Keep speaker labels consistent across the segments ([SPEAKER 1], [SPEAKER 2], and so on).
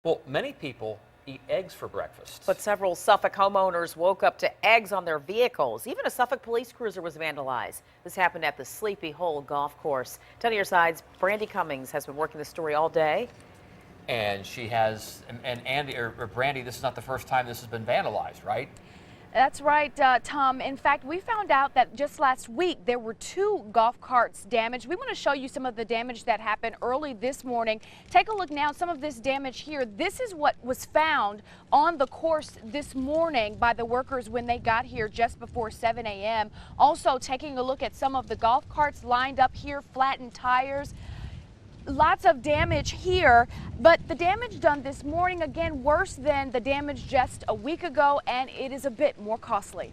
[SPEAKER 1] Well, many people eat eggs for breakfast.
[SPEAKER 2] But several Suffolk homeowners woke up to eggs on their vehicles. Even a Suffolk police cruiser was vandalized. This happened at the Sleepy Hole golf course. 10 Your Side's Brandi Cummings has been working the story all day.
[SPEAKER 1] And she has, and Andy or Brandi, this is not the first time this has been vandalized, right?
[SPEAKER 3] That's right, Tom. In fact, we found out that just last week there were 2 golf carts damaged. We want to show you some of the damage that happened early this morning. Take a look now, some of this damage here. This is what was found on the course this morning by the workers when they got here just before 7 a.m. Also taking a look at some of the golf carts lined up here, flattened tires. Lots of damage here, but the damage done this morning, again, worse than the damage just a week ago, and it is a bit more costly.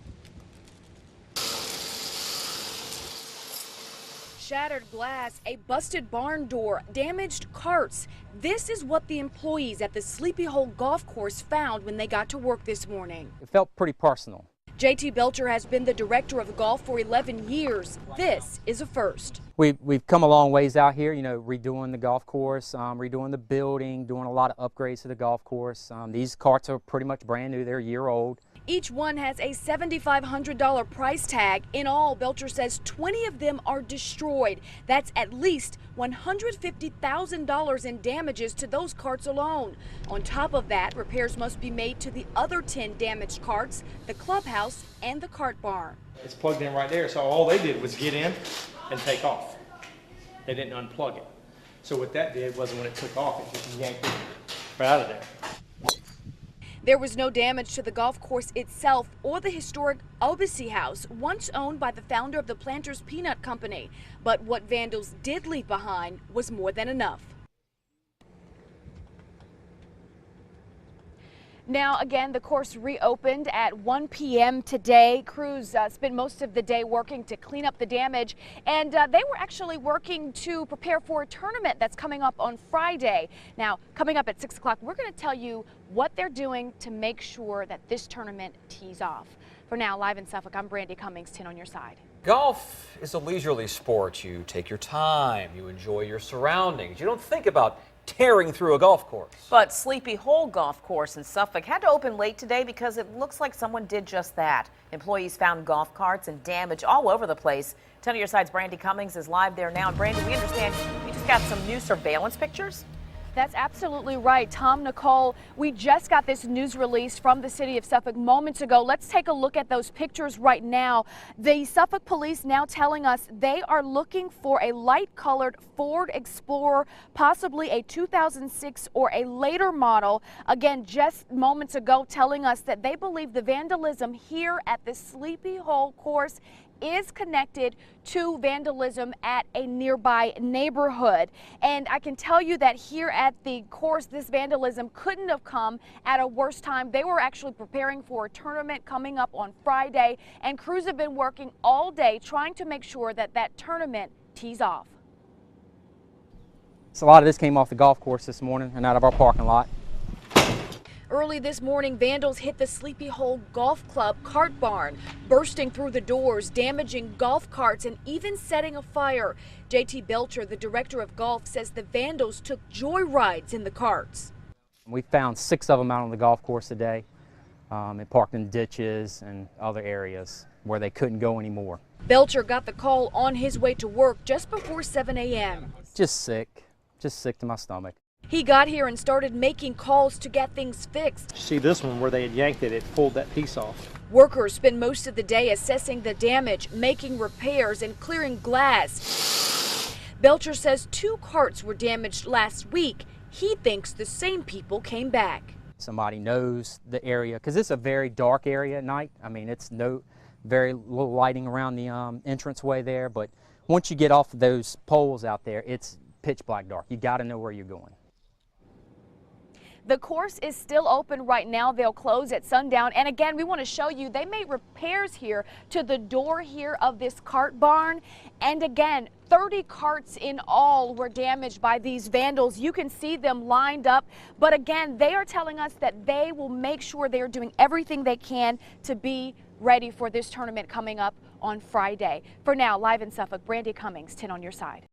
[SPEAKER 3] Shattered glass, a busted barn door, damaged carts. This is what the employees at the Sleepy Hole golf course found when they got to work this morning.
[SPEAKER 4] It felt pretty personal.
[SPEAKER 3] JT Belcher has been the director of golf for 11 years. This is a first.
[SPEAKER 4] We've come a long ways out here, you know, redoing the golf course, redoing the building, doing a lot of upgrades to the golf course. These carts are pretty much brand new. They're a year old.
[SPEAKER 3] Each one has a $7,500 price tag. In all, Belcher says 20 of them are destroyed. That's at least $150,000 in damages to those carts alone. On top of that, repairs must be made to the other 10 damaged carts, the clubhouse, and the cart barn.
[SPEAKER 5] It's plugged in right there, so all they did was get in and take off. They didn't unplug it. So what that did was when it took off, it just yanked it right out of there.
[SPEAKER 3] There was no damage to the golf course itself or the historic Obacy House, once owned by the founder of the Planters Peanut Company. But what vandals did leave behind was more than enough. Now, again, the course reopened at 1 p.m. today. Crews spent most of the day working to clean up the damage, and they were actually working to prepare for a tournament that's coming up on Friday. Now, coming up at 6 o'clock, we're going to tell you what they're doing to make sure that this tournament tees off. For now, live in Suffolk, I'm Brandi Cummings, 10 on your side.
[SPEAKER 1] Golf is a leisurely sport. You take your time, you enjoy your surroundings. You don't think about tearing through a golf course.
[SPEAKER 2] But Sleepy Hole golf course in Suffolk had to open late today because it looks like someone did just that. Employees found golf carts and damage all over the place. 10 of Your Side's Brandi Cummings is live there now. And Brandi, we understand you just got some new surveillance pictures?
[SPEAKER 3] That's absolutely right. Tom, Nicole, we just got this news release from the city of Suffolk moments ago. Let's take a look at those pictures right now. The Suffolk police now telling us they are looking for a light-colored Ford Explorer, possibly a 2006 or a later model. Again, just moments ago telling us that they believe the vandalism here at the Sleepy Hole course is connected to vandalism at a nearby neighborhood. And I can tell you that here at the course, this vandalism couldn't have come at a worse time. They were actually preparing for a tournament coming up on Friday, and crews have been working all day trying to make sure that that tournament tees off.
[SPEAKER 4] So a lot of this came off the golf course this morning and out of our parking lot.
[SPEAKER 3] Early this morning, vandals hit the Sleepy Hole Golf Club cart barn, bursting through the doors, damaging golf carts, and even setting a fire. JT Belcher, the director of golf, says the vandals took joyrides in the carts.
[SPEAKER 4] We found 6 of them out on the golf course today. It parked in ditches and other areas where they couldn't go anymore.
[SPEAKER 3] Belcher got the call on his way to work just before 7 a.m.
[SPEAKER 4] Just sick to my stomach.
[SPEAKER 3] He got here and started making calls to get things fixed.
[SPEAKER 5] See this one where they had yanked it, it pulled that piece off.
[SPEAKER 3] Workers spend most of the day assessing the damage, making repairs, and clearing glass. Belcher says 2 carts were damaged last week. He thinks the same people came back.
[SPEAKER 4] Somebody knows the area, because it's a very dark area at night. I mean, it's very little lighting around the entranceway there, but once you get off of those poles out there, it's pitch black dark. You got to know where you're going.
[SPEAKER 3] The course is still open right now. They'll close at sundown. And again, we want to show you they made repairs here to the door here of this cart barn. And again, 30 carts in all were damaged by these vandals. You can see them lined up. But again, they are telling us that they will make sure they are doing everything they can to be ready for this tournament coming up on Friday. For now, live in Suffolk, Brandi Cummings, 10 on your side.